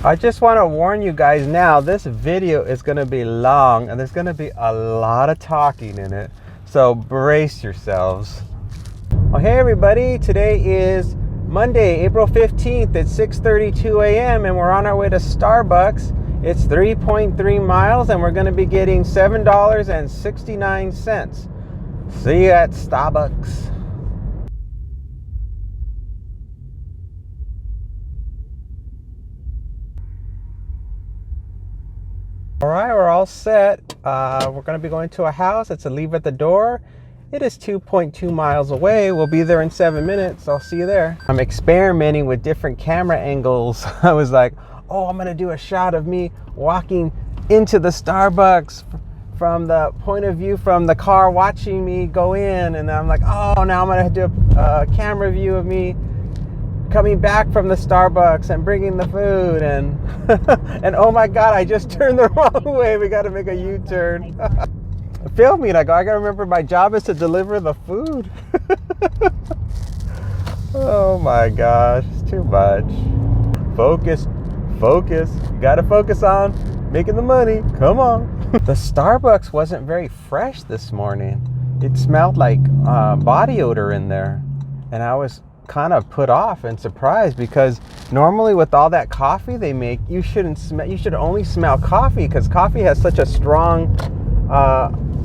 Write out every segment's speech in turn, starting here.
I just want to warn you guys now, this video is going to be long and there's going to be a lot of talking in it. So brace yourselves. Well, hey everybody, today is Monday, April 15th at 6:32 a.m. and we're on our way to Starbucks. It's 3.3 miles and we're going to be getting $7.69. See you at Starbucks. All right, we're all set. We're going to be going to a house. It's a leave at the door. It is 2.2 miles away. We'll be there in 7 minutes. I'll see you there. I'm experimenting with different camera angles. I was like, oh, I'm going to do a shot of me walking into the Starbucks from the point of view from the car watching me go in. And I'm like, oh, now I'm going to do a camera view of me coming back from the Starbucks and bringing the food, and and oh my god, I just turned the wrong way. We got to make a U-turn. Film me, and I gotta remember my job is to deliver the food. Oh my gosh, it's too much. Focus. You gotta focus on making the money. Come on. The Starbucks wasn't very fresh this morning. It smelled like body odor in there, and I was kind of put off and surprised because normally with all that coffee they make, you should only smell coffee because coffee has such a strong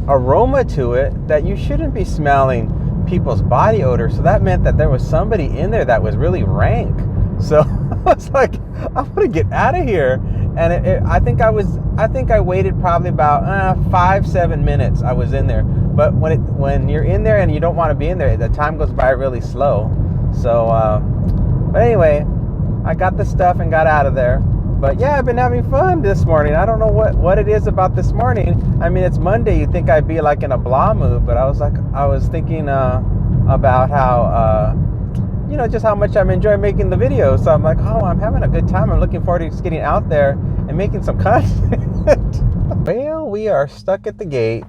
aroma to it that you shouldn't be smelling people's body odor. So that meant that there was somebody in there that was really rank. So I was like, I want to get out of here. And I think I waited probably about 5-7 minutes. I was in there, but when you're in there and you don't want to be in there, the time goes by really slow. So, but anyway, I got the stuff and got out of there. But yeah, I've been having fun this morning. I don't know what it is about this morning. I mean, it's Monday. You'd think I'd be like in a blah mood, but I was thinking about how, just how much I'm enjoying making the videos. So I'm like, oh, I'm having a good time. I'm looking forward to just getting out there and making some content. Well, we are stuck at the gate.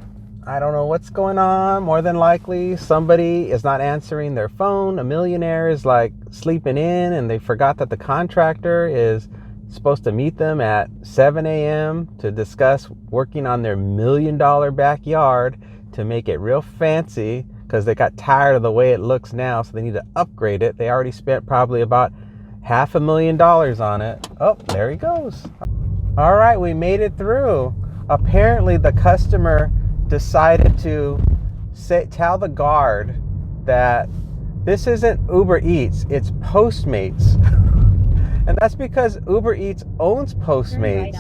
I don't know what's going on. More than likely, somebody is not answering their phone. A millionaire is like sleeping in and they forgot that the contractor is supposed to meet them at 7 a.m. to discuss working on their $1 million backyard to make it real fancy because they got tired of the way it looks now, so they need to upgrade it. They already spent probably about $500,000 on it. Oh, there he goes. All right, we made it through. Apparently, the customer decided to tell the guard that this isn't UberEats, it's Postmates. And that's because UberEats owns Postmates,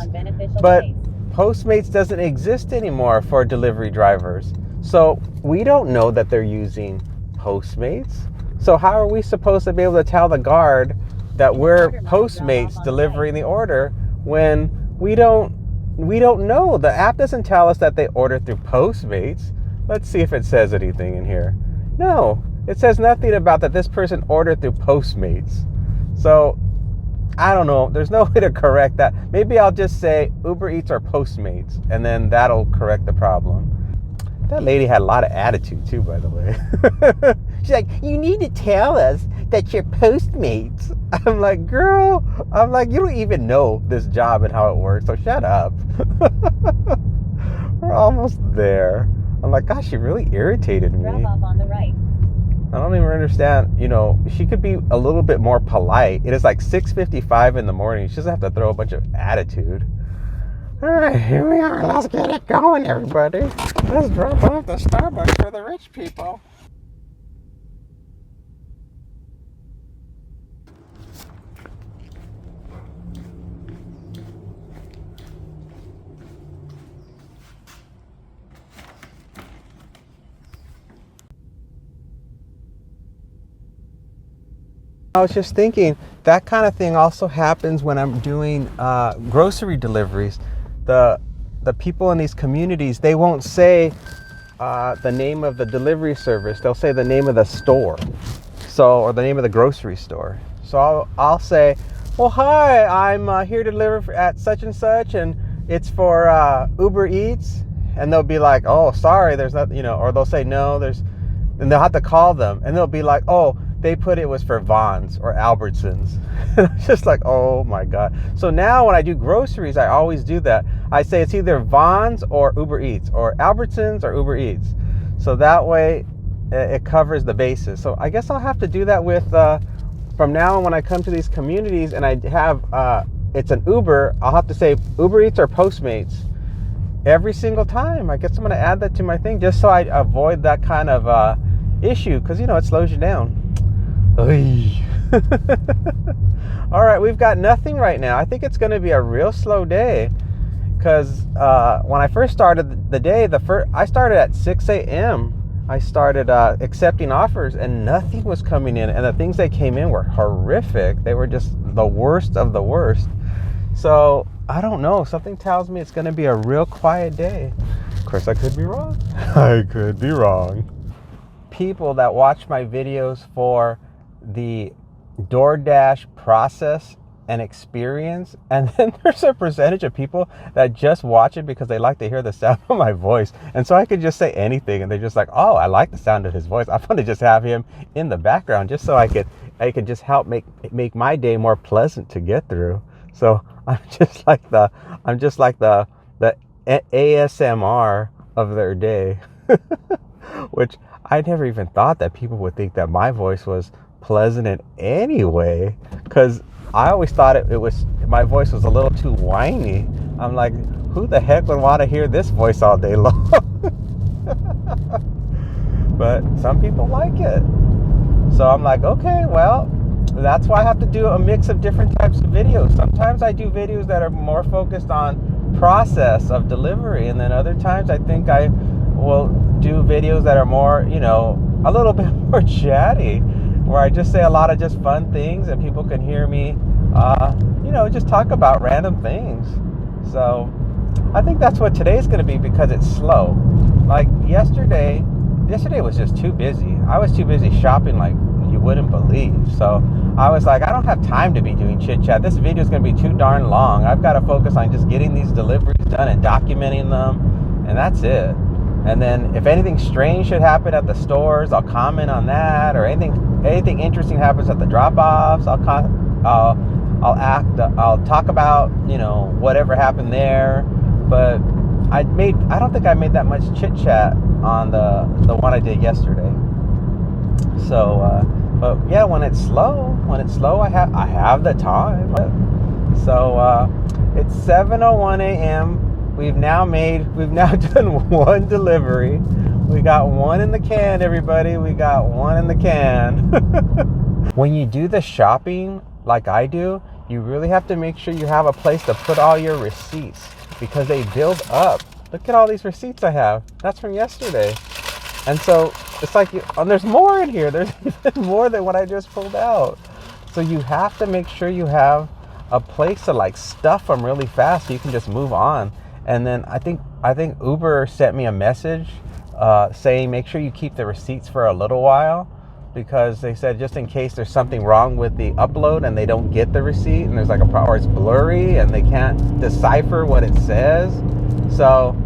but Postmates doesn't exist anymore for delivery drivers. So we don't know that they're using Postmates. So how are we supposed to be able to tell the guard that we're Postmates delivering the order when we don't know? The app doesn't tell us that they ordered through Postmates. Let's see if it says anything in here. No, it says nothing about that this person ordered through Postmates. So I don't know. There's no way to correct that. Maybe I'll just say Uber Eats or Postmates, and then that'll correct the problem. That lady had a lot of attitude too, by the way. She's like, you need to tell us that you're Postmates. I'm like, girl, you don't even know this job and how it works, so shut up. We're almost there. I'm like, gosh, she really irritated me. Drop off on the right. I don't even understand, she could be a little bit more polite. It is like 6:55 in the morning. She doesn't have to throw a bunch of attitude. All right, here we are. Let's get it going, everybody. Let's drop off the Starbucks for the rich people. I was just thinking, that kind of thing also happens when I'm doing grocery deliveries. The people in these communities, they won't say the name of the delivery service. They'll say the name of the store, or the name of the grocery store. So I'll say, well, hi, I'm here to deliver at such and such, and it's for Uber Eats. And they'll be like, oh, sorry, there's not, or they'll say no, and they'll have to call them, and they'll be like, oh, they put it was for Vons or Albertsons. It's just like, oh my God. So now when I do groceries, I always do that. I say it's either Vons or UberEats, or Albertsons or UberEats. So that way it covers the bases. So I guess I'll have to do that with, from now on when I come to these communities and I have, it's an Uber, I'll have to say UberEats or Postmates every single time. I guess I'm going to add that to my thing just so I avoid that kind of issue, because it slows you down. All right, we've got nothing right now. I think it's going to be a real slow day, because when I first started the day, I started at 6 a.m. I started accepting offers, and nothing was coming in, and the things that came in were horrific. They were just the worst of the worst. So I don't know, something tells me it's going to be a real quiet day. Of course, I could be wrong. I could be wrong. People that watch my videos for the Doordash process and experience, and then there's a percentage of people that just watch it because they like to hear the sound of my voice. And so I could just say anything and they're just like, oh, I like the sound of his voice. I want to just have him in the background just so I could just help make my day more pleasant to get through. So I'm just like the ASMR of their day. Which I never even thought that people would think that my voice was pleasant in any way, because I always thought my voice was a little too whiny. I'm like, who the heck would want to hear this voice all day long? But some people like it. So I'm like, okay, well, that's why I have to do a mix of different types of videos. Sometimes I do videos that are more focused on process of delivery, and then other times I think I will do videos that are more, a little bit more chatty, where I just say a lot of just fun things and people can hear me, just talk about random things. So I think that's what today's going to be, because it's slow. Like yesterday was just too busy. I was too busy shopping like you wouldn't believe. So I was like, I don't have time to be doing chit chat. This video is going to be too darn long. I've got to focus on just getting these deliveries done and documenting them, and that's it. And then if anything strange should happen at the stores, I'll comment on that, or anything interesting happens at the drop-offs, I'll talk about, whatever happened there. But I don't think I made that much chit chat on the one I did yesterday. So but yeah, when it's slow, I have the time. So it's 7:01 a.m. We've now done one delivery. We got one in the can, everybody. We got one in the can. When you do the shopping like I do, you really have to make sure you have a place to put all your receipts, because they build up. Look at all these receipts I have. That's from yesterday. And so it's like, and there's more in here. There's even more than what I just pulled out. So you have to make sure you have a place to stuff them really fast so you can just move on. And then I think Uber sent me a message saying make sure you keep the receipts for a little while, because they said just in case there's something wrong with the upload and they don't get the receipt and there's a problem, or it's blurry and they can't decipher what it says. So,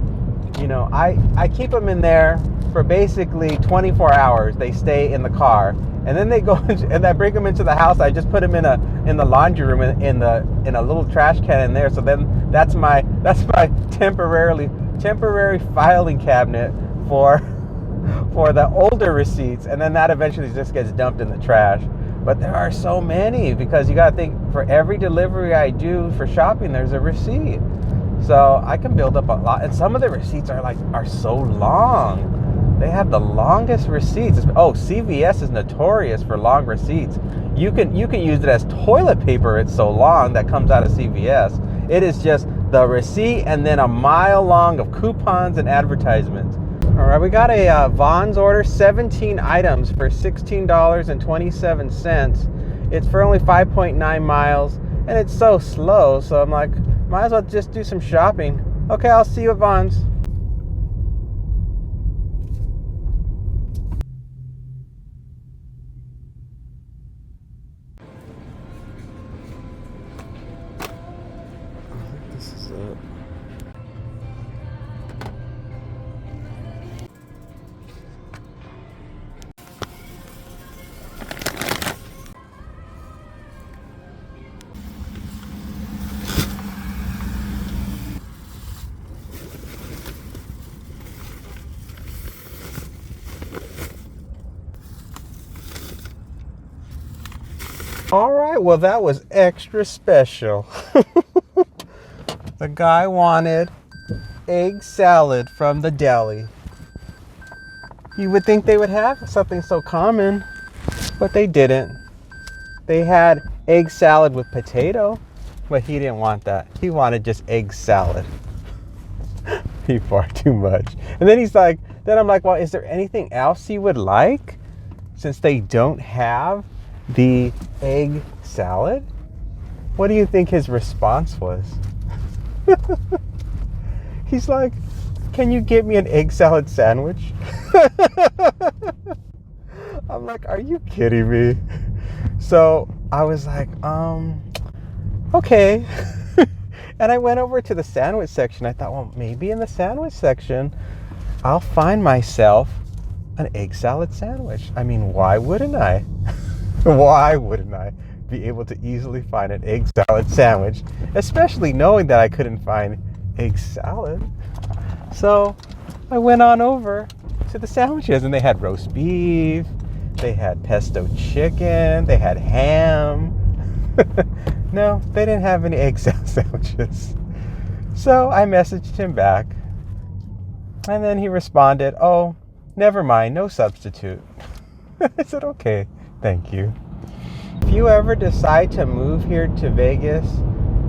I keep them in there for basically 24 hours. They stay in the car, and then they go and I bring them into the house. I just put them in the laundry room in a little trash can in there. So then that's my temporary filing cabinet for the older receipts, and then that eventually just gets dumped in the trash. But there are so many, because you got to think, for every delivery I do for shopping, there's a receipt. So I can build up a lot, and some of the receipts are so long. They have the longest receipts. CVS is notorious for long receipts. You can use it as toilet paper. It's so long that comes out of CVS. It is just the receipt and then a mile long of coupons and advertisements. All right, we got a Vons order, 17 items for $16.27. It's for only 5.9 miles, and it's so slow. So I'm like, might as well just do some shopping. Okay, I'll see you at Vons. This is it. All right, well, that was extra special. The guy wanted egg salad from the deli. You would think they would have something so common, but they didn't. They had egg salad with potato, but he didn't want that. He wanted just egg salad. He far too much. And then I'm like, well, is there anything else you would like? Since they don't have the egg salad? What do you think his response was? He's like, can you get me an egg salad sandwich? I'm like, are you kidding me? So I was like, okay. And I went over to the sandwich section. I thought, well, maybe in the sandwich section, I'll find myself an egg salad sandwich. I mean, why wouldn't I? Why wouldn't I be able to easily find an egg salad sandwich, especially knowing that I couldn't find egg salad? So I went on over to the sandwiches, and they had roast beef, they had pesto chicken, they had ham. No, they didn't have any egg salad sandwiches. So I messaged him back, and then he responded, oh, never mind, no substitute. I said, okay, thank you. If you ever decide to move here to Vegas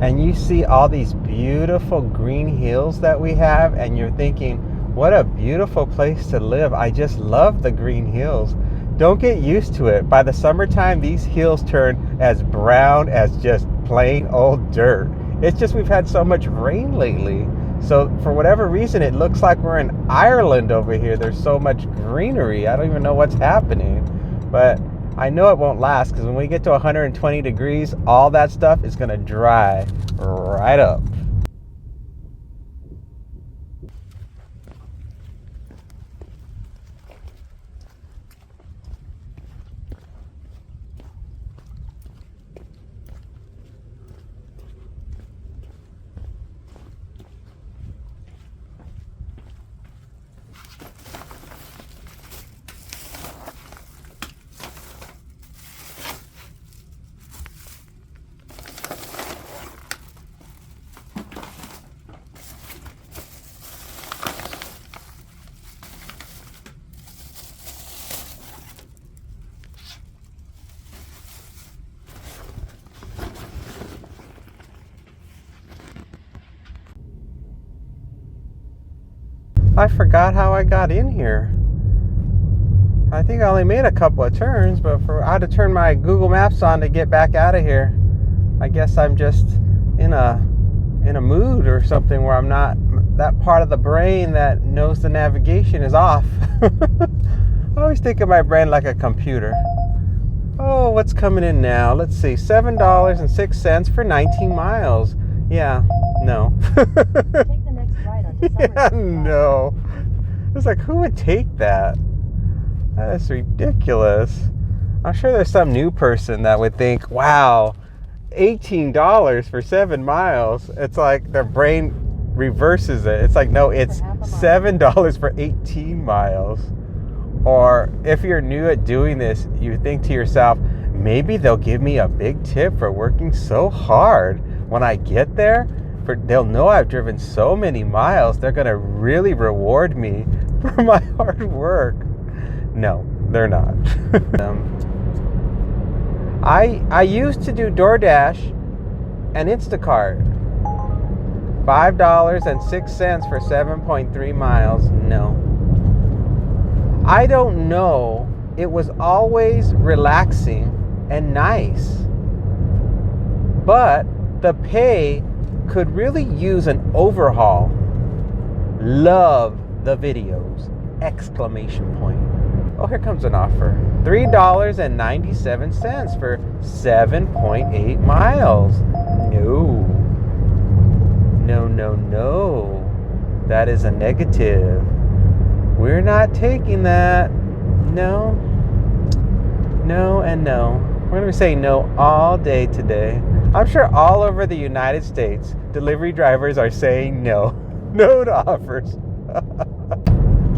and you see all these beautiful green hills that we have, and you're thinking, what a beautiful place to live. I just love the green hills. Don't get used to it. By the summertime, these hills turn as brown as just plain old dirt. It's just we've had so much rain lately. So for whatever reason, it looks like we're in Ireland over here. There's so much greenery. I don't even know what's happening. But I know it won't last, because when we get to 120 degrees, all that stuff is going to dry right up. I forgot how I got in here. I think I only made a couple of turns, but I had to turn my Google Maps on to get back out of here. I guess I'm just in a mood or something where I'm not, that part of the brain that knows the navigation is off. I always think of my brain like a computer. Oh, what's coming in now? Let's see, $7.06 for 19 miles. Yeah, no. Take the next right onto Yeah, no. It's like, who would take that? That's ridiculous. I'm sure there's some new person that would think, wow, $18 for 7 miles. It's like their brain reverses it. It's like, no, it's $7 for 18 miles. Or if you're new at doing this, you think to yourself, maybe they'll give me a big tip for working so hard. When I get there, they'll know I've driven so many miles. They're going to really reward me for my hard work. No, they're not. I used to do DoorDash and Instacart. $5.06 for 7.3 miles. No. I don't know. It was always relaxing and nice. But the pay could really use an overhaul. Love the videos! Exclamation point. Oh, here comes an offer. $3.97 for 7.8 miles. No. No, no, no. That is a negative. We're not taking that. No. No and no. We're going to say no all day today. I'm sure all over the United States, delivery drivers are saying no. No to offers.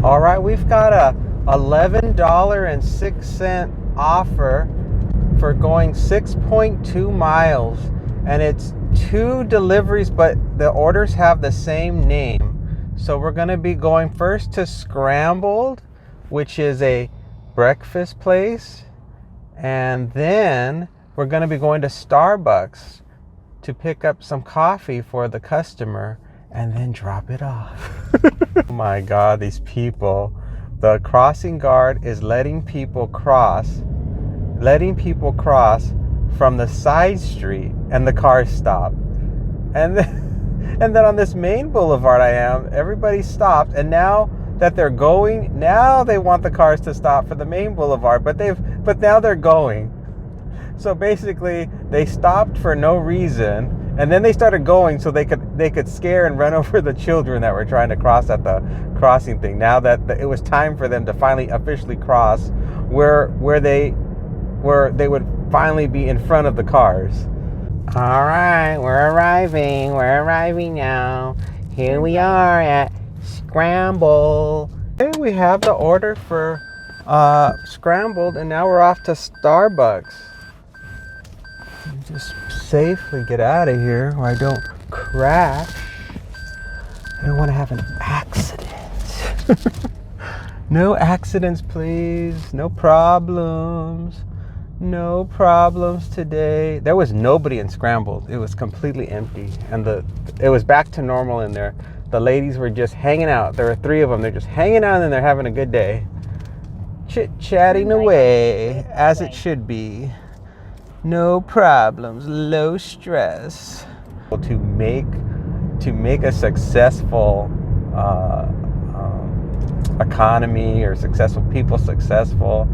All right, we've got a $11.06 offer for going 6.2 miles, and it's 2 deliveries, but the orders have the same name. So we're going to be going first to Scrambled, which is a breakfast place, and then we're going to be going to Starbucks to pick up some coffee for the customer and then drop it off. Oh my God, these people. The crossing guard is letting people cross from the side street, and the cars stop. And then on this main boulevard everybody stopped, and now that they're going, now they want the cars to stop for the main boulevard, but now they're going. So basically they stopped for no reason, and then they started going so they could scare and run over the children that were trying to cross at the crossing thing. Now that it was time for them to finally officially cross where they would finally be in front of the cars. All right, we're arriving now. Here we are at Scrambled. Hey, we have the order for Scrambled, and now we're off to Starbucks. Just safely get out of here where I don't crash. I don't want to have an accident. No accidents, please. No problems. No problems today. There was nobody in Scrambled. It was completely empty, and it was back to normal in there. The ladies were just hanging out. There were 3 of them. They're just hanging out, and they're having a good day, chit-chatting away as it should be. No problems, low stress. To make a successful economy or successful people successful.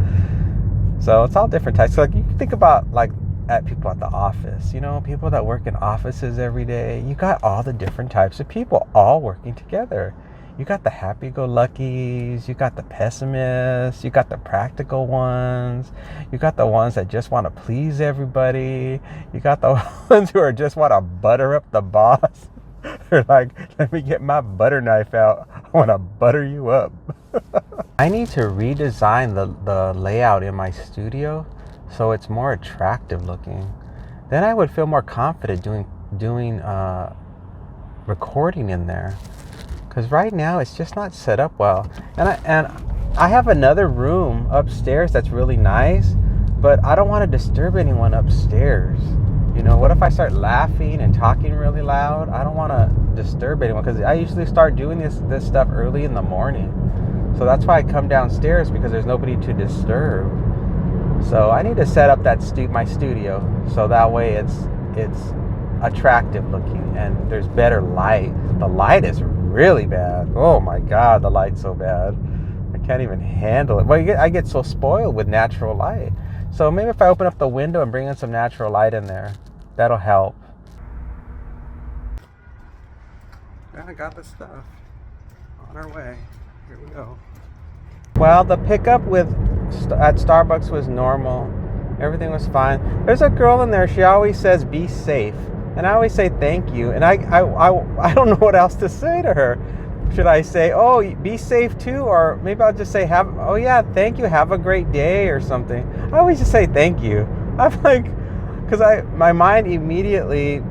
So it's all different types. So like you can think about like at people at the office, people that work in offices every day. You got all the different types of people all working together. You got the happy-go-luckies, you got the pessimists, you got the practical ones, you got the ones that just want to please everybody, you got the ones who just want to butter up the boss. They're like, let me get my butter knife out, I want to butter you up. I need to redesign the layout in my studio so it's more attractive looking. Then I would feel more confident doing recording in there. Because right now it's just not set up well. And I have another room upstairs that's really nice, but I don't want to disturb anyone upstairs. What if I start laughing and talking really loud? I don't want to disturb anyone, because I usually start doing this stuff early in the morning. So that's why I come downstairs, because there's nobody to disturb. So I need to set up my studio so that way it's attractive looking and there's better light. The light is really bad. Oh my God, the light's so bad. I can't even handle it. Well, I get so spoiled with natural light. So maybe if I open up the window and bring in some natural light in there, that'll help. I got the stuff on our way. Here we go. Well, the pickup at Starbucks was normal. Everything was fine. There's a girl in there. She always says, "Be safe." And I always say thank you, and I don't know what else to say to her. Should I say, "Oh, be safe too," or maybe I'll just say, "Oh yeah, thank you, have a great day," or something. I always just say thank you. I'm like, because my mind immediately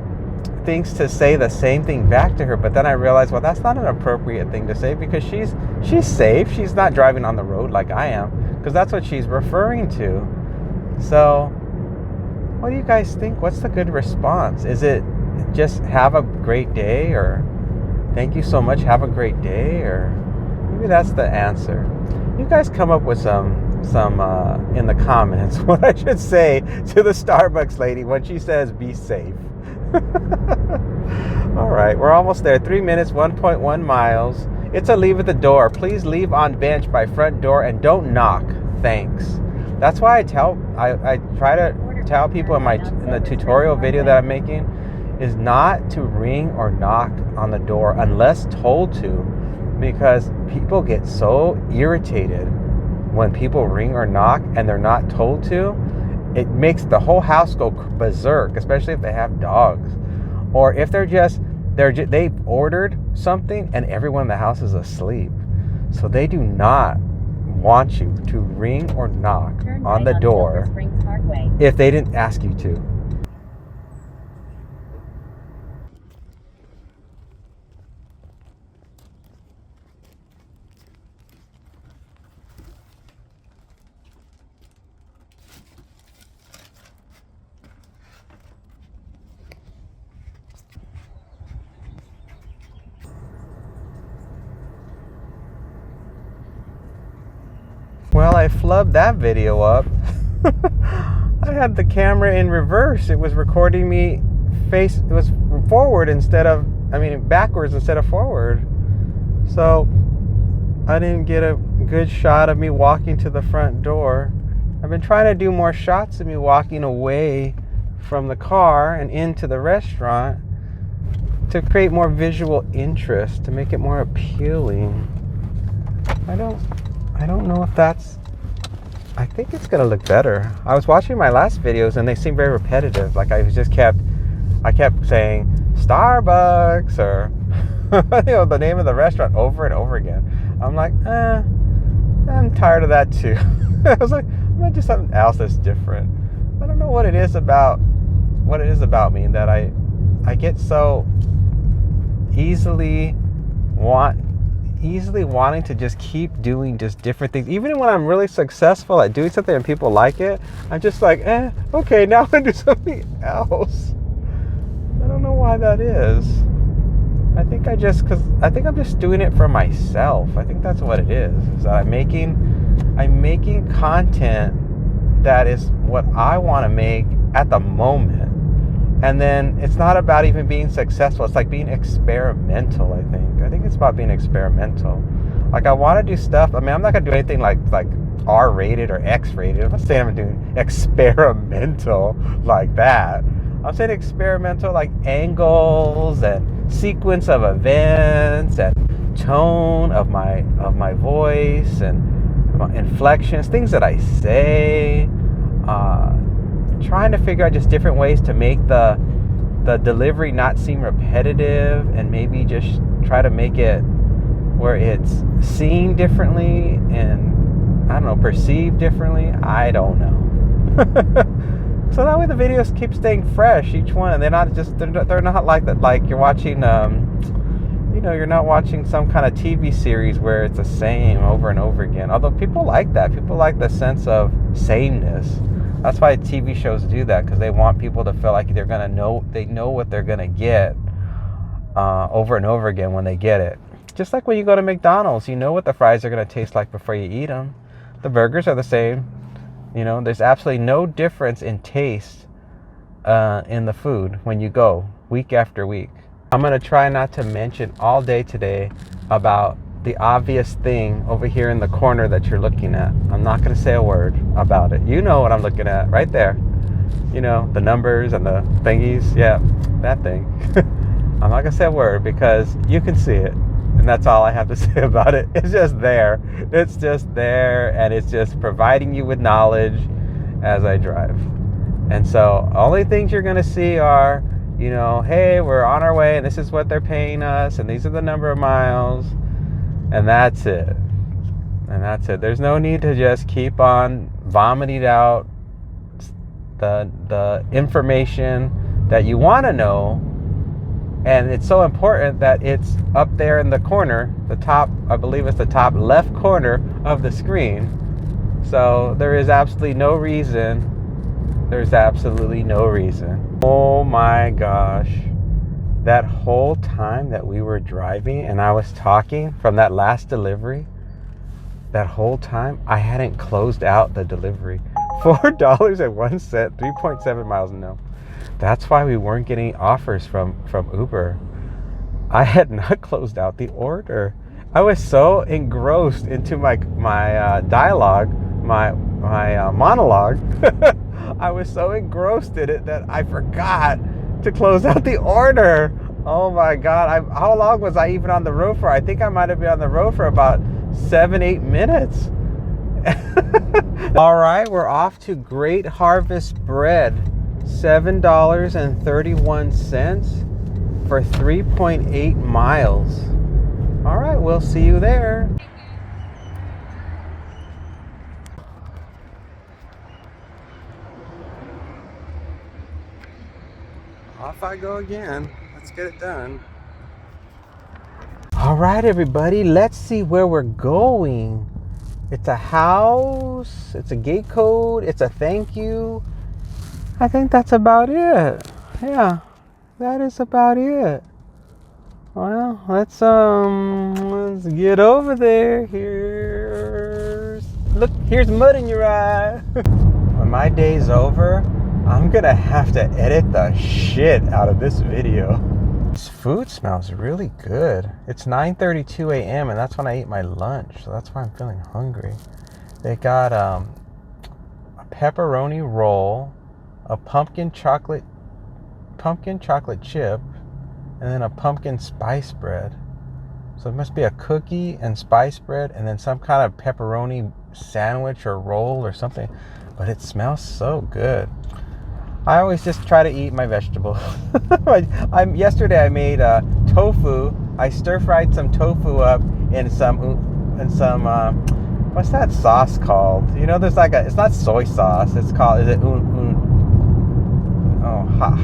thinks to say the same thing back to her, but then I realize, well, that's not an appropriate thing to say, because she's safe. She's not driving on the road like I am, because that's what she's referring to. So what do you guys think? What's the good response? Is it just have a great day, or thank you so much, have a great day, or maybe that's the answer? You guys come up with some in the comments what I should say to the Starbucks lady when she says be safe. All right, we're almost there. 3 minutes, 1.1 miles. It's a leave at the door. Please leave on bench by front door and don't knock. Thanks. That's why I try to tell people in the tutorial video that I'm making is not to ring or knock on the door unless told to, because people get so irritated when people ring or knock and they're not told to. It makes the whole house go berserk, especially if they have dogs, or if they've ordered something and everyone in the house is asleep. So they do not want you to ring or knock Turn on right the door Silver Springs Parkway. if they didn't ask you to. Well, I flubbed that video up. I had the camera in reverse. It was recording me it was forward backwards instead of forward. So I didn't get a good shot of me walking to the front door. I've been trying to do more shots of me walking away from the car and into the restaurant to create more visual interest, to make it more appealing. I don't know if I think it's gonna look better. I was watching my last videos and they seem very repetitive. Like I kept saying Starbucks or the name of the restaurant over and over again. I'm like, I'm tired of that too. I was like, I'm gonna do something else that's different. I don't know what it is about me that I get so easily wanting to just keep doing just different things. Even when I'm really successful at doing something and people like it, I'm just like, okay, now I'm gonna do something else. I don't know why that is. I think I'm just doing it for myself. I think that's what it is that I'm making content that is what I want to make at the moment. And then it's not about even being successful. It's like being experimental, I think it's about being experimental. Like I want to do stuff. I mean, I'm not going to do anything like R-rated or X-rated. I'm not saying I'm doing experimental like that. I'm saying experimental like angles and sequence of events and tone of my voice and inflections, things that I say. Trying to figure out just different ways to make the delivery not seem repetitive, and maybe just try to make it where it's seen differently and, I don't know, perceived differently. I don't know. So that way the videos keep staying fresh, each one, and they're not like that. Like you're watching, you're not watching some kind of TV series where it's the same over and over again. Although people like that. People like the sense of sameness. That's why TV shows do that, because they want people to feel like they know what they're gonna get over and over again when they get it. Just like when you go to McDonald's, you know what the fries are gonna taste like before you eat them. The burgers are the same. There's absolutely no difference in taste in the food when you go week after week. I'm gonna try not to mention all day today about the obvious thing over here in the corner that you're looking at. I'm not going to say a word about it. You know what I'm looking at right there. The numbers and the thingies. Yeah, that thing. I'm not going to say a word because you can see it. And that's all I have to say about it. It's just there. It's just there, and it's just providing you with knowledge as I drive. And so only things you're going to see are, hey, we're on our way and this is what they're paying us and these are the number of miles. And that's it. There's no need to just keep on vomiting out the information that you want to know. And it's so important that it's up there in the corner, the top, I believe it's the top left corner of the screen. So there is absolutely no reason. Oh my gosh. That whole time that we were driving and I was talking from that last delivery, that whole time I hadn't closed out the delivery. $4.01, 3.7 miles. No. That's why we weren't getting offers from Uber. I had not closed out the order. I was so engrossed into my dialogue, my monologue. I was so engrossed in it that I forgot to close out the order. Oh my God. How long was I even on the road for? I think I might have been on the road for about 7-8 minutes. All right, we're off to Great Harvest Bread. $7.31 for 3.8 miles. All right, we'll see you there. off I go again. Let's get it done. All right, everybody, let's see where we're going. It's a house, it's a gate code, it's a thank you. I think that's about it. Yeah, that is about it. Well, let's get over there. Here's mud in your eye. When my day's over, I'm gonna have to edit the shit out of this video. This food smells really good. It's 9:32 a.m. and that's when I eat my lunch, so that's why I'm feeling hungry. They got a pepperoni roll, a pumpkin chocolate chip, and then a pumpkin spice bread. So it must be a cookie and spice bread and then some kind of pepperoni sandwich or roll or something. But it smells so good. I always just try to eat my vegetables. Yesterday I made tofu. I stir-fried some tofu up in some what's that sauce called? You know, there's like it's not soy sauce. It's called,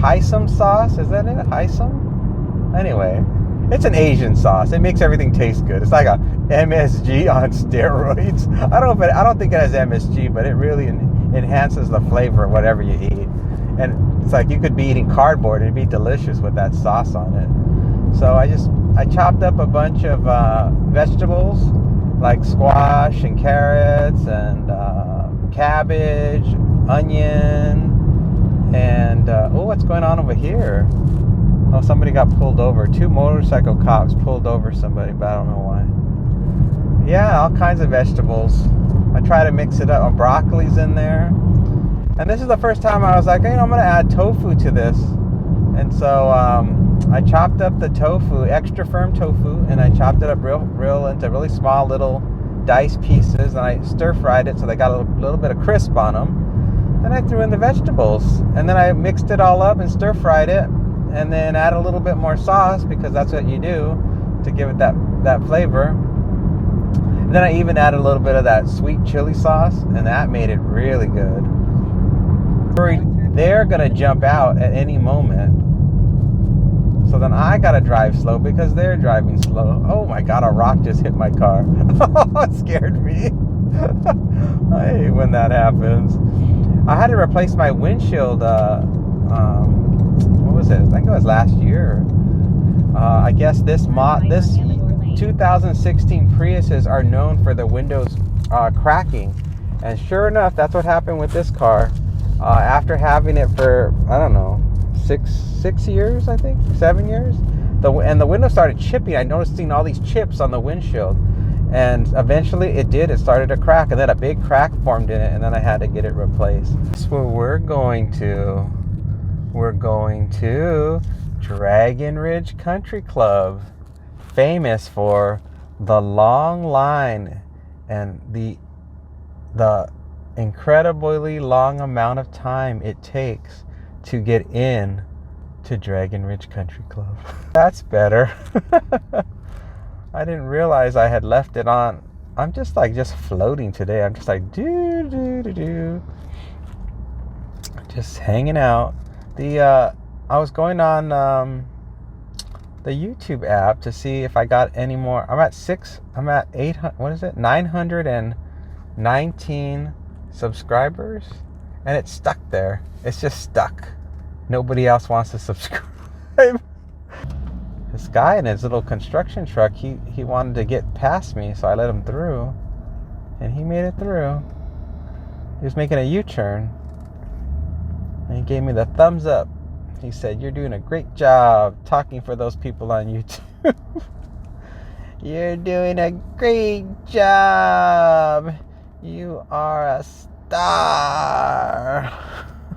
Hisam sauce? Is that it? Hisam? Anyway, it's an Asian sauce. It makes everything taste good. It's like a MSG on steroids. I don't think it has MSG, but it really enhances the flavor of whatever you eat. And it's like you could be eating cardboard and it'd be delicious with that sauce on it. So I chopped up a bunch of vegetables like squash and carrots and cabbage, onion, and what's going on over here? Oh, somebody got pulled over. 2 motorcycle cops pulled over somebody, but I don't know why. Yeah, all kinds of vegetables. I try to mix it up. Broccoli's in there. And this is the first time I was like, I'm going to add tofu to this. And so I chopped up the tofu, extra firm tofu, and I chopped it up real into really small little diced pieces. And I stir-fried it so they got a little bit of crisp on them. Then I threw in the vegetables. And then I mixed it all up and stir-fried it. And then add a little bit more sauce because that's what you do to give it that flavor. And then I even added a little bit of that sweet chili sauce, and that made it really good. They're gonna jump out at any moment, so then I gotta drive slow because they're driving slow. Oh my god, a rock just hit my car. It scared me. I hate when that happens. I had to replace my windshield. What was it? I think it was last year. I guess this 2016 Priuses are known for the windows cracking, and sure enough, that's what happened with this car. After having it for, I don't know, six years, I think, 7 years, and the window started chipping. I noticed all these chips on the windshield, and eventually it started to crack, and then a big crack formed in it, and then I had to get it replaced. That's where we're going to. We're going to Dragon Ridge Country Club, famous for the long line and the incredibly long amount of time it takes to get in to Dragon Ridge Country Club. That's better. I didn't realize I had left it on. I'm just floating today. I'm just like do. Just hanging out. I was going on the YouTube app to see if I got any more. I'm at 919 subscribers, and it's stuck there. It's just stuck. Nobody else wants to subscribe. This guy in his little construction truck, he wanted to get past me, so I let him through, and he made it through. He was making a U-turn, and he gave me the thumbs up. He said, "You're doing a great job talking for those people on YouTube." "You're doing a great job. You are a star.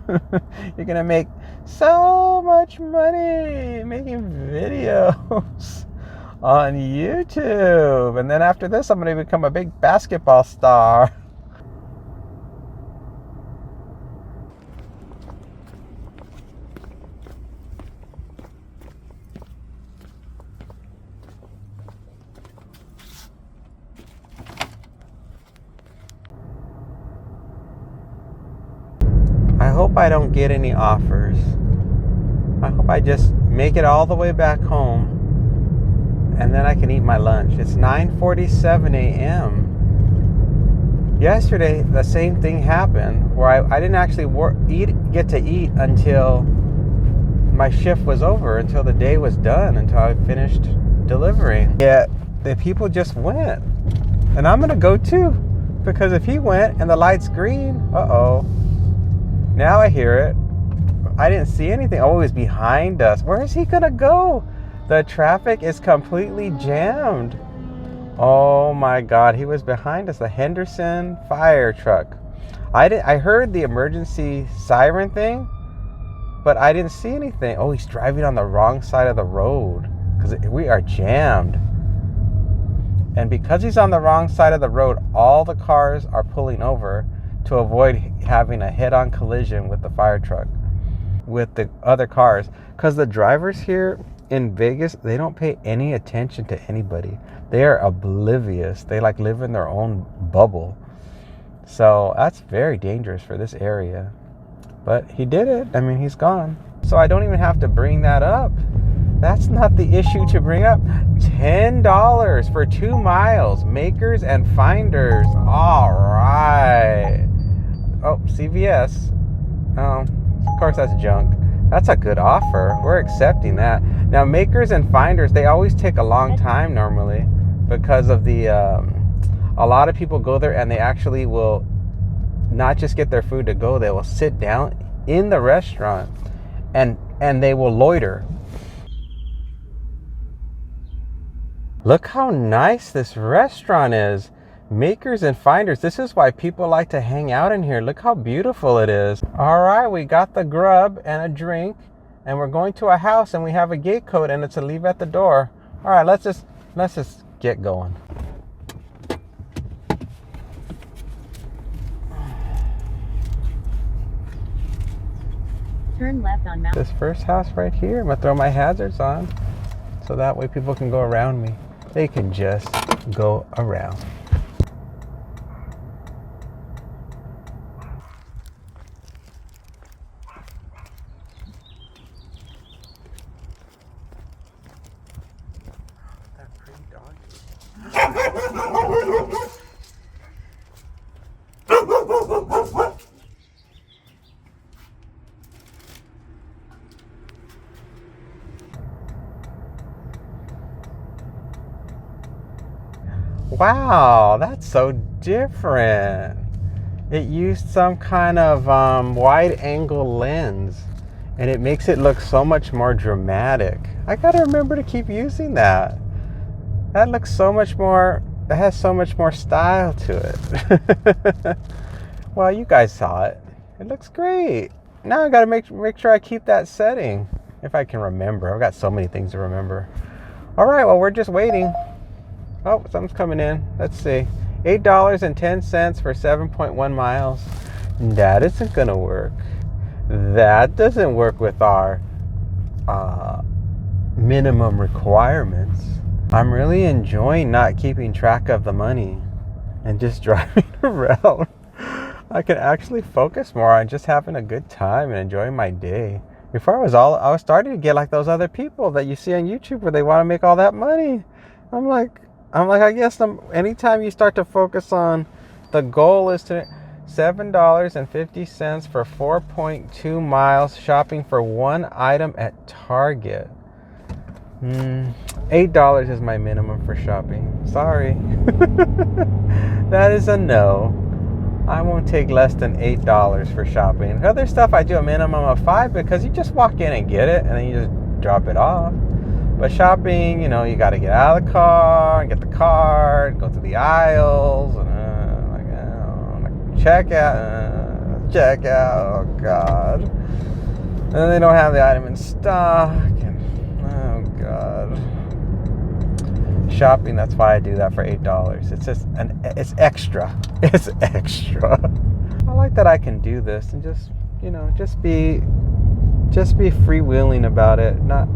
You're going to make so much money making videos on YouTube. And then after this, I'm going to become a big basketball star." I hope I don't get any offers. I hope I just make it all the way back home and then I can eat my lunch. It's 9:47 a.m. Yesterday, the same thing happened where I didn't actually get to eat until my shift was over, until the day was done, until I finished delivering. Yet, the people just went. And I'm going to go too. Because if he went and the light's green, uh-oh. Now I hear it. I didn't see anything. Oh, he was behind us. Where is he going to go? The traffic is completely jammed. Oh my God, he was behind us, the Henderson fire truck. I heard the emergency siren thing, but I didn't see anything. Oh, he's driving on the wrong side of the road because we are jammed. And because he's on the wrong side of the road, all the cars are pulling over to avoid having a head-on collision with the fire truck, with the other cars. Because the drivers here in Vegas, they don't pay any attention to anybody. They are oblivious. They like live in their own bubble. So that's very dangerous for this area. But he did it. I mean, he's gone. So I don't even have to bring that up. That's not the issue to bring up. $10 for 2 miles. Makers and finders. All right. Oh, CVS. Oh, of course that's junk. That's a good offer. We're accepting that. Now, makers and finders, they always take a long time normally because of the, a lot of people go there and they actually will not just get their food to go, they will sit down in the restaurant and they will loiter. Look how nice this restaurant is. Makers and finders. This is why people like to hang out in here. Look how beautiful it is. All right, we got the grub and a drink, and we're going to a house, and we have a gate code, and it's a leave at the door. All right, let's just get going. Turn left on Mount. This first house right here. I'm gonna throw my hazards on, so that way people can go around me. They can just go around. Wow, that's so different. It used some kind of wide angle lens and it makes it look so much more dramatic. I gotta remember to keep using that. That looks so much more, that has so much more style to it. Well, you guys saw it. It looks great. Now I gotta make sure I keep that setting if I can remember. I've got so many things to remember. All right, well, we're just waiting. Oh, something's coming in. Let's see. $8.10 for 7.1 miles. That isn't gonna work. That doesn't work with our minimum requirements. I'm really enjoying not keeping track of the money and just driving around. I can actually focus more on just having a good time and enjoying my day. Before I was starting to get like those other people that you see on YouTube where they want to make all that money. I'm like, I guess anytime you start to focus on the goal is to $7.50 for 4.2 miles shopping for one item at Target. $8 is my minimum for shopping. Sorry. That is a no. I won't take less than $8 for shopping. Other stuff I do a minimum of $5 because you just walk in and get it and then you just drop it off. But shopping, you know, you got to get out of the car and get the card, go through the aisles, and check out, oh God. And then they don't have the item in stock, and oh God. Shopping, that's why I do that for $8. It's just it's extra. It's extra. I like that I can do this and just, you know, just be freewheeling about it, not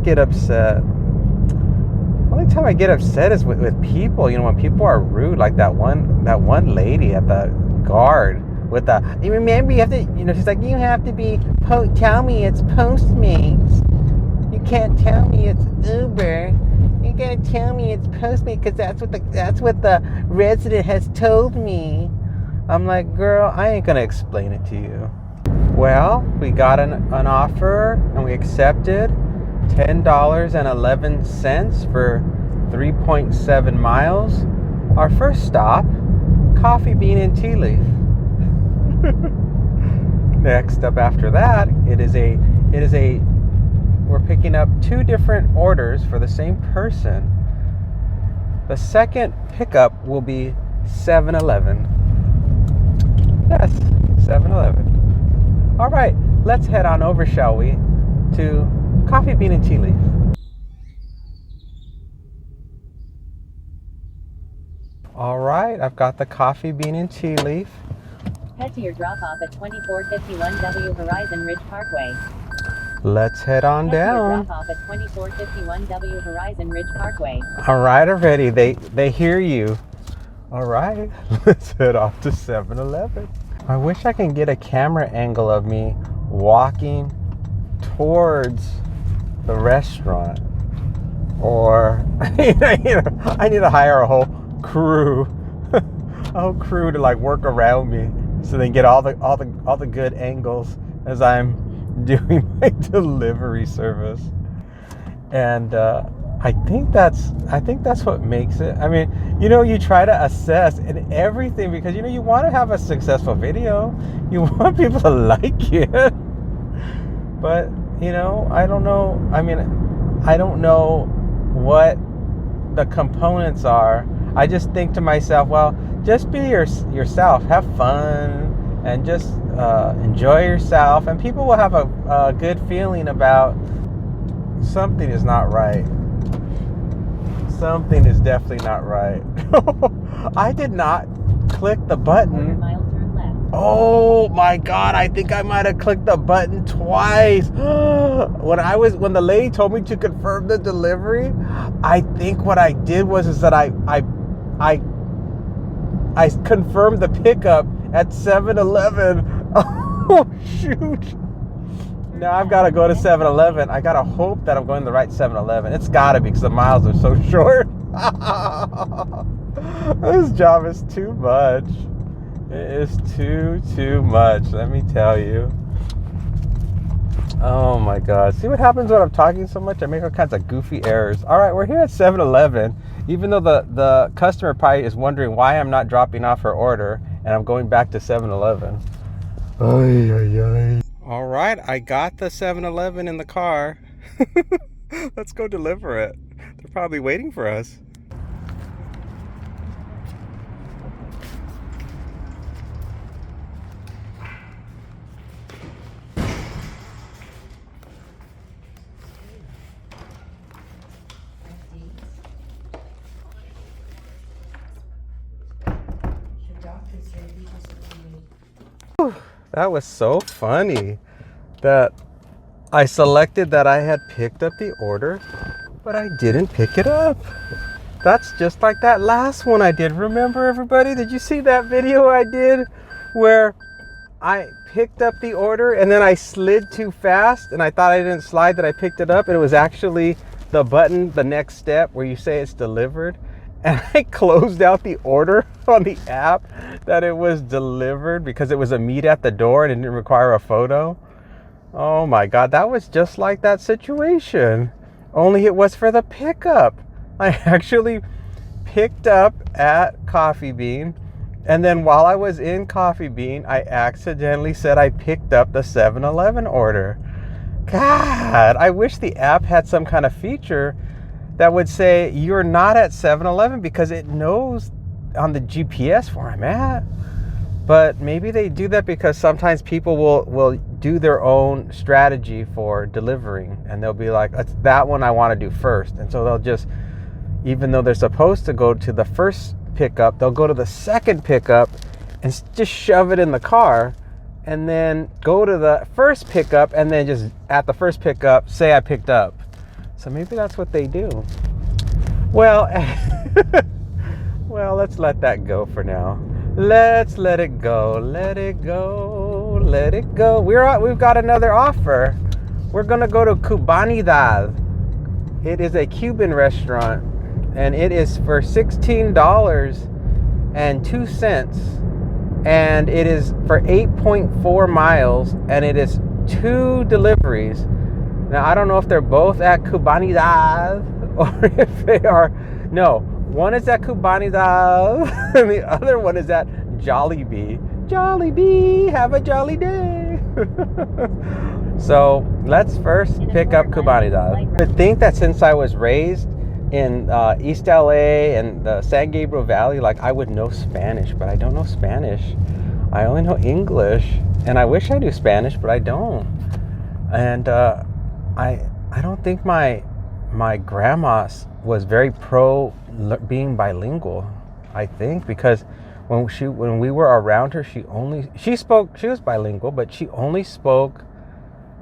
get upset. The only time I get upset is with people. You know, when people are rude, like that one lady at the guard with the, you remember you have to, she's like, you have to be, tell me it's Postmates. You can't tell me it's Uber. You gotta tell me it's Postmates because that's what the resident has told me. I'm like, girl, I ain't gonna explain it to you. Well, we got an offer and we accepted $10.11 for 3.7 miles. Our first stop, Coffee Bean and Tea Leaf. Next up after that, we're picking up 2 different orders for the same person. The second pickup will be 7-Eleven. Yes, 7-Eleven. All right, let's head on over, shall we, to Coffee Bean and Tea Leaf. All right, I've got the Coffee Bean and Tea Leaf. Head to your drop-off at 2451 W Horizon Ridge Parkway. Let's head on down. Drop off at 2451 W Horizon Ridge Parkway. All right, already. They hear you. All right, let's head off to 7-Eleven. I wish I can get a camera angle of me walking towards the restaurant. Or I need to hire a whole crew to like work around me so they can get all the good angles as I'm doing my delivery service. And I think that's what makes it. I mean, you try to assess and everything because you want to have a successful video. You want people to like it. But I don't know. I mean, I don't know what the components are. I just think to myself, well, just be yourself, have fun, and just enjoy yourself, and people will have a good feeling about something is not right. Something is definitely not right. I did not click the button. Oh my God, I think I might have clicked the button twice. When the lady told me to confirm the delivery, I think what I did was that I confirmed the pickup at 7-Eleven. Oh shoot. Now I've got to go to 7-Eleven. I got to hope that I'm going to the right 7-Eleven. It's got to be because the miles are so short. This job is too much. It is too much, let me tell you. Oh my God. See what happens when I'm talking so much? I make all kinds of goofy errors. All right, we're here at 7-Eleven. Even though the customer probably is wondering why I'm not dropping off her order and I'm going back to 7-Eleven. Ay, ay, ay. All right, I got the 7-Eleven in the car. Let's go deliver it. They're probably waiting for us. That was so funny that I selected that I had picked up the order, but I didn't pick it up. That's just like that last one I did. Remember, everybody? Did you see that video I did where I picked up the order and then I slid too fast and I thought I didn't slide, that I picked it up, and it was actually the button, the next step where you say it's delivered. And I closed out the order on the app that it was delivered because it was a meet at the door and it didn't require a photo. Oh my God, that was just like that situation. Only it was for the pickup. I actually picked up at Coffee Bean, and then while I was in Coffee Bean, I accidentally said I picked up the 7-Eleven order. God, I wish the app had some kind of feature that would say you're not at 7-Eleven because it knows on the GPS where I'm at. But maybe they do that because sometimes people will do their own strategy for delivering, and they'll be like, it's that one I want to do first. And so they'll just, even though they're supposed to go to the first pickup, they'll go to the second pickup and just shove it in the car, and then go to the first pickup, and then just at the first pickup say I picked up. So maybe that's what they do. Well, well, let's let that go for now. Let's let it go, let it go, let it go. We've got another offer. We're gonna go to Cubanidad. It is a Cuban restaurant, and it is for $16.02, and it is for 8.4 miles, and it is 2 deliveries. Now I don't know if they're both at Cubanidad or if they are. No, one is at Cubanidad and the other one is at Jollibee. Jollibee, have a jolly day. So let's first pick up Cubanidad. I think that since I was raised in East LA and the San Gabriel Valley, like I would know Spanish, but I don't know Spanish. I only know English, and I wish I knew Spanish, but I don't. And I don't think my grandma was very pro being bilingual. I think because when we were around her, she was bilingual, but she only spoke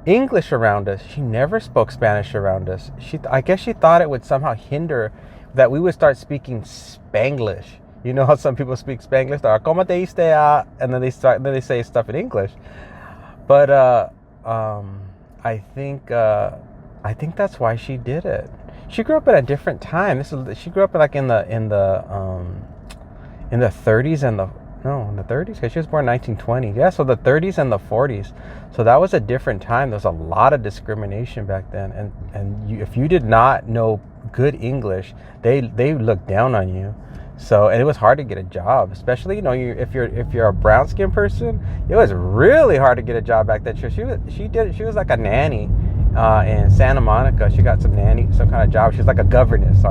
English around us. She never spoke Spanish around us. I guess she thought it would somehow hinder that we would start speaking Spanglish. You know how some people speak Spanglish? They're like, "Cómo te diste?" And then they say stuff in English. But I think that's why she did it. She grew up at a different time. She grew up like in the 30s and in the 30s, because she was born in 1920. Yeah, so the 30s and the 40s. So that was a different time. There was a lot of discrimination back then, and if you did not know good English, they looked down on you. So, and it was hard to get a job, especially if you're a brown skinned person. It was really hard to get a job back then. She was like a nanny in Santa Monica. She got some kind of job. She's like a governess.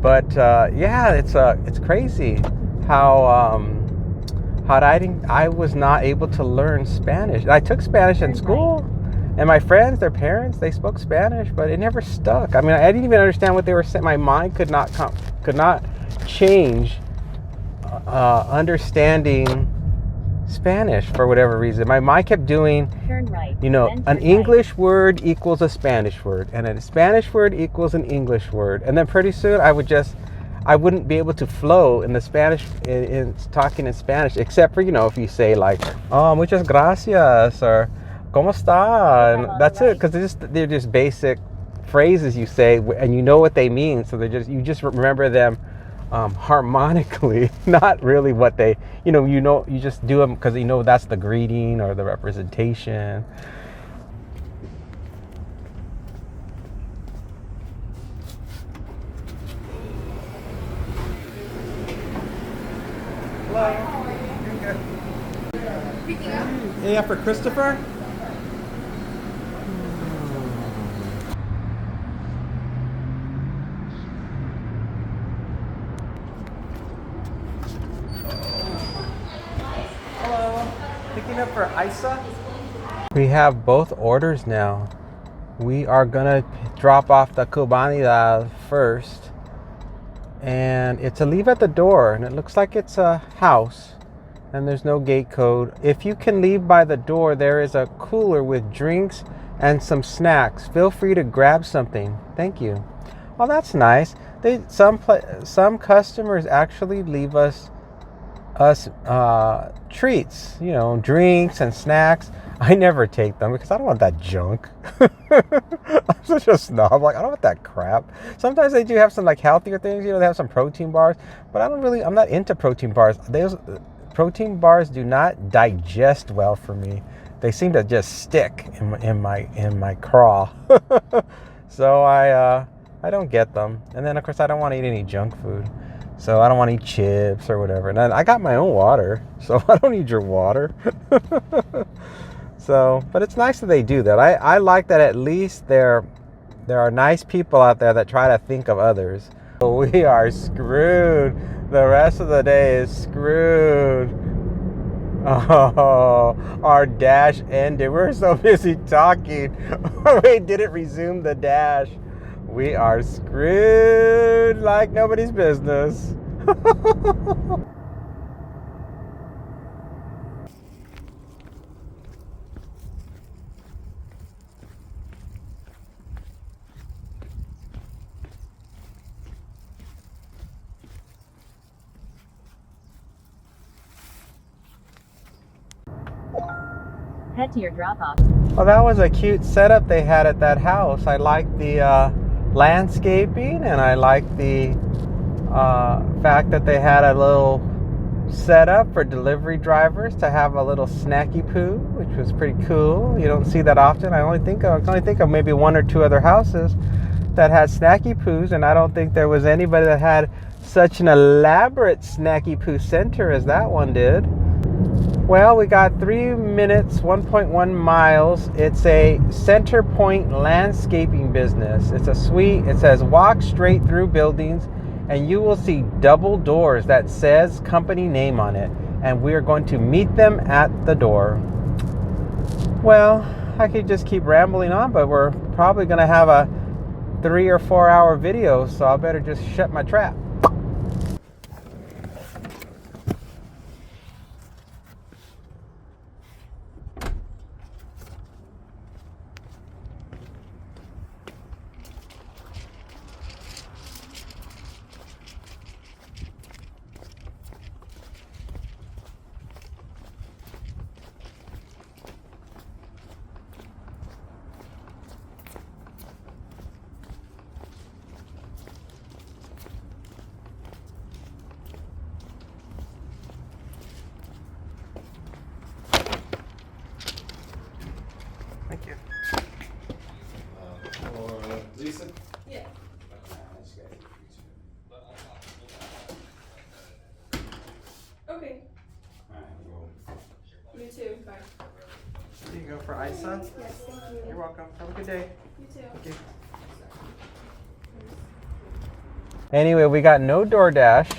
But yeah, it's crazy how I was not able to learn Spanish. I took Spanish in school, and my friends, their parents, they spoke Spanish, but it never stuck. I mean, I didn't even understand what they were saying. My mind could not change understanding Spanish for whatever reason. My mind kept doing, an English word equals a Spanish word, and a Spanish word equals an English word, and then pretty soon I wouldn't be able to flow in the Spanish, in talking in Spanish, except for, if you say like, "Oh, muchas gracias," or "Cómo está?" And that's it, because they're just basic phrases you say, and you know what they mean, so you just remember them harmonically, not really what they, you just do them because that's the greeting or the representation. Hello. Picking up? Yeah, for Christopher? Hello. Picking up for Isa? We have both orders now. We are gonna drop off the Cubanidad first. And it's a leave at the door, and it looks like it's a house, and there's no gate code. If you can leave by the door, there is a cooler with drinks and some snacks. Feel free to grab something. Thank you. Oh, that's nice. Some customers actually leave us treats, drinks and snacks. I never take them because I don't want that junk. I'm such a snob. Like, I don't want that crap. Sometimes they do have some like healthier things. They have some protein bars, but I'm not into protein bars. Protein bars do not digest well for me. They seem to just stick in my craw. So I don't get them. And then of course I don't want to eat any junk food. So I don't want to eat chips or whatever. And then I got my own water, so I don't need your water. So, but it's nice that they do that. I like that at least there are nice people out there that try to think of others. We are screwed. The rest of the day is screwed. Oh, our dash ended. We're so busy talking. We didn't resume the dash. We are screwed like nobody's business. Head to your drop-off. Well, that was a cute setup they had at that house. I liked the landscaping, and I liked the fact that they had a little setup for delivery drivers to have a little snacky poo, which was pretty cool. You don't see that often. I can only think of maybe one or two other houses that had snacky poos, and I don't think there was anybody that had such an elaborate snacky poo center as that one did. Well, we got 3 minutes, 1.1 miles. It's a Center Point landscaping business. It's a suite. It says walk straight through buildings and you will see double doors that says company name on it. And we are going to meet them at the door. Well, I could just keep rambling on, but we're probably going to have a 3 or 4 hour video, so I better just shut my trap. Thank you. For Lisa? Yeah. Okay. You too. Bye. Here you go for Isa. Yes, thank you. You're welcome. Have a good day. You too. Thank you. Anyway, we got no DoorDash.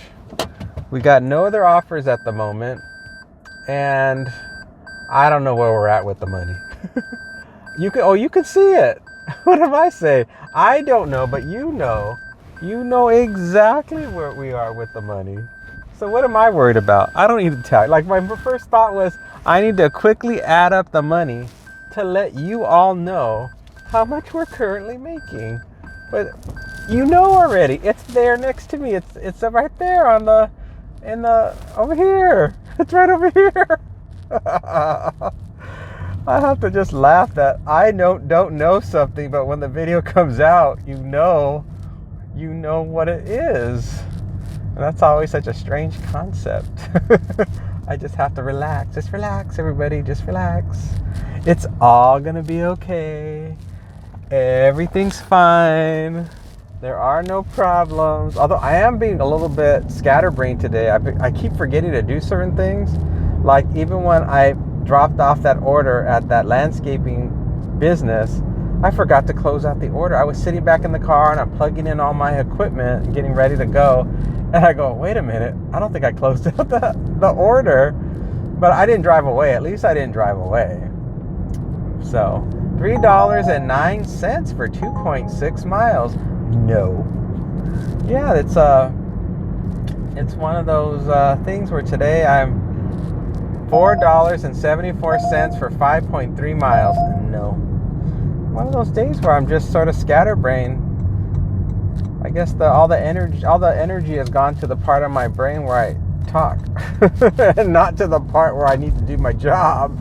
We got no other offers at the moment. And I don't know where we're at with the money. You can see it. What am I saying? I don't know, but you know. You know exactly where we are with the money. So what am I worried about? I don't need to tell you. Like, my first thought was I need to quickly add up the money to let you all know how much we're currently making. But you know already. It's there next to me. It's right there over here. It's right over here. I have to just laugh that I don't know something, but when the video comes out, you know what it is. And that's always such a strange concept. I just have to relax. Just relax, everybody. Just relax. It's all gonna be okay. Everything's fine. There are no problems. Although I am being a little bit scatterbrained today. I keep forgetting to do certain things. Like even when I dropped off that order at that landscaping business, I forgot to close out the order. I was sitting back in the car and I'm plugging in all my equipment and getting ready to go. And I go, wait a minute, I don't think I closed out the order. But I didn't drive away. At least I didn't drive away. So $3.09 for 2.6 miles. No. Yeah, it's one of those things where today I'm $4.74 for 5.3 miles. No. One of those days where I'm just sort of scatterbrained. I guess all the energy has gone to the part of my brain where I talk, and not to the part where I need to do my job.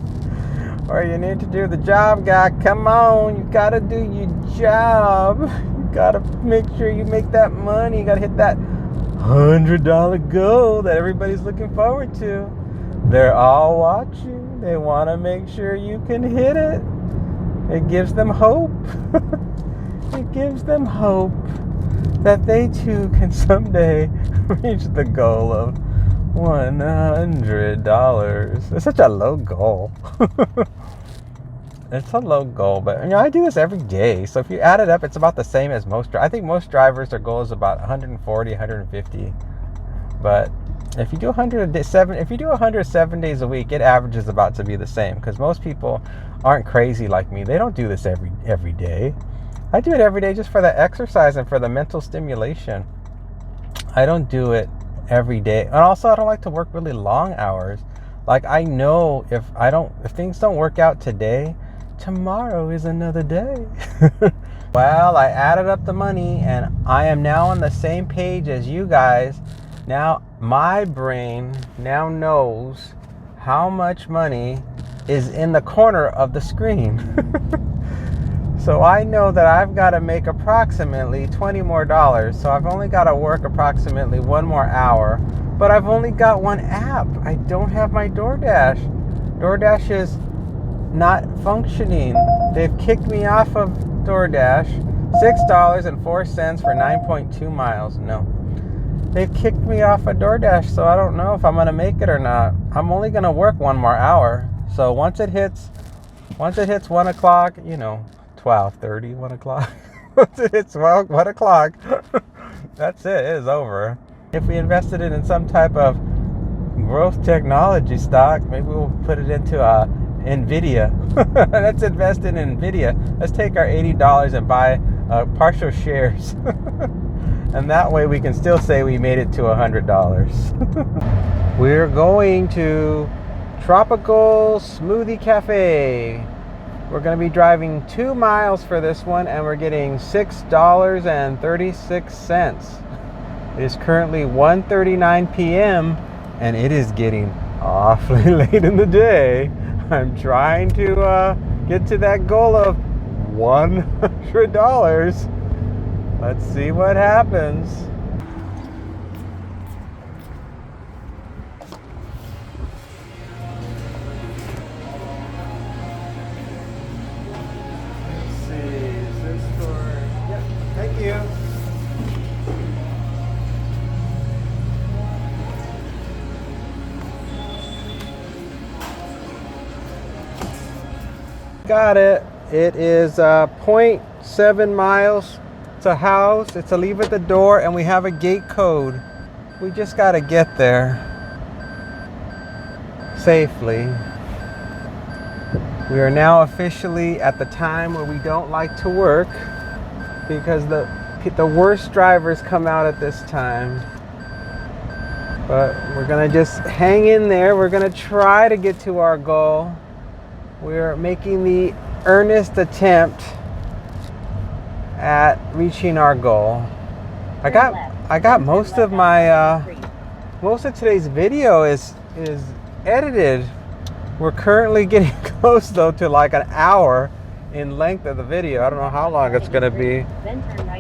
Or you need to do the job, guy. Come on, you gotta do your job. You gotta make sure you make that money. You gotta hit that $100 goal that everybody's looking forward to. They're all watching. They want to make sure you can hit it. It gives them hope. It gives them hope that they too can someday reach the goal of $100. It's such a low goal. It's a low goal, but I do this every day. So if you add it up, it's about the same as most. I think most drivers, their goal is about 140, 150. But if you do 100 7 days a week, it averages about to be the same, because most people aren't crazy like me. They don't do this every day. I do it every day just for the exercise and for the mental stimulation. I don't do it every day. And also I don't like to work really long hours. Like I know if things don't work out today, tomorrow is another day. Well, I added up the money and I am now on the same page as you guys. Now my brain now knows how much money is in the corner of the screen. So I know that I've got to make approximately $20 more. So I've only got to work approximately 1 more hour. But I've only got one app. I don't have my DoorDash. DoorDash is not functioning. They've kicked me off of DoorDash. $6.04 for 9.2 miles. No. They've kicked me off of DoorDash, so I don't know if I'm going to make it or not. I'm only going to work 1 more hour. So once it hits 1 o'clock, 12:30, 1 o'clock. Once it hits 1 o'clock, that's it. It is over. If we invested it in some type of growth technology stock, maybe we'll put it into NVIDIA. Let's invest in NVIDIA. Let's take our $80 and buy partial shares. And that way we can still say we made it to $100. We're going to Tropical Smoothie Cafe. We're going to be driving 2 miles for this one, and we're getting $6.36. It is currently 1:39 p.m. and it is getting awfully late in the day. I'm trying to get to that goal of $100. Let's see what happens. Let's see, is this for... Yep, thank you. Got it. It is 0.7 miles. It's a house. It's a leave at the door, and we have a gate code. We just got to get there safely. We are now officially at the time where we don't like to work because the worst drivers come out at this time. But we're going to just hang in there. We're going to try to get to our goal. We're making the earnest attempt at reaching our goal. I got most of my most of today's video is edited. We're currently getting close though to like an hour in length of the video. I don't know how long it's gonna be,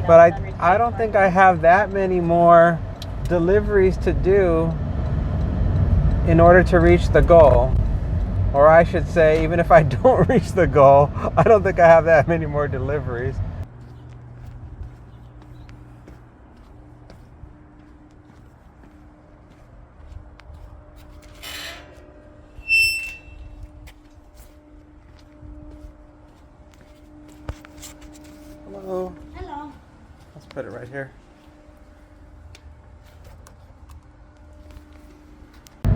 but I don't think I have that many more deliveries to do in order to reach the goal. Or I should say, even if I don't reach the goal, I don't think I have that many more deliveries. Hello. Hello. Let's put it right here.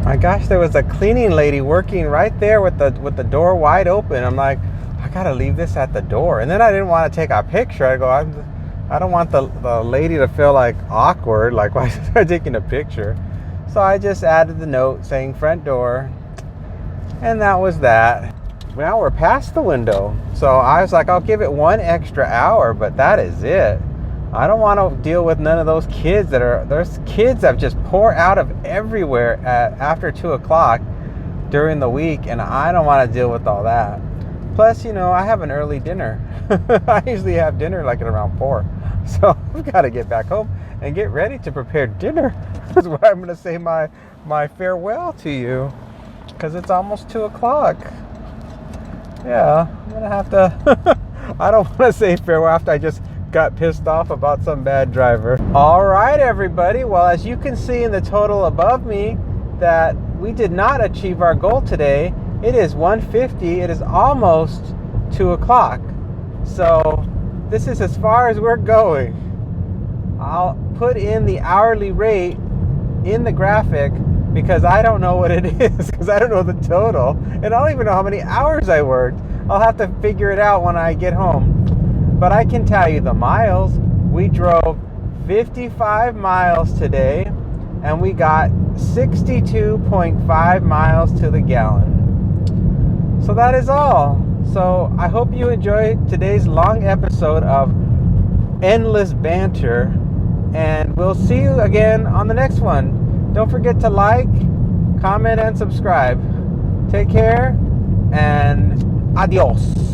My gosh, there was a cleaning lady working right there with the door wide open. I'm like, I gotta leave this at the door. And then I didn't want to take a picture. I go, I don't want the lady to feel like awkward, like why is I taking a picture? So I just added the note saying front door, and that was that. Now we're past the window. So I was like, I'll give it 1 extra hour, but that is it. I don't want to deal with none of those kids there's kids that just pour out of everywhere after 2 o'clock during the week, and I don't want to deal with all that. Plus, I have an early dinner. I usually have dinner like at around 4. So I've got to get back home and get ready to prepare dinner. That's why I'm going to say my farewell to you, because it's almost 2 o'clock. Yeah, I'm going to have to... I don't want to say farewell after I just got pissed off about some bad driver. All right, everybody. Well, as you can see in the total above me, that we did not achieve our goal today. It is 1:50. It is almost 2 o'clock. So this is as far as we're going. I'll put in the hourly rate in the graphic because I don't know what it is, because I don't know the total, and I don't even know how many hours I worked. I'll have to figure it out when I get home. But I can tell you the miles. We drove 55 miles today, and we got 62.5 miles to the gallon. So that is all. So I hope you enjoyed today's long episode of endless banter, and we'll see you again on the next one. Don't forget to like, comment, and subscribe. Take care, and adios.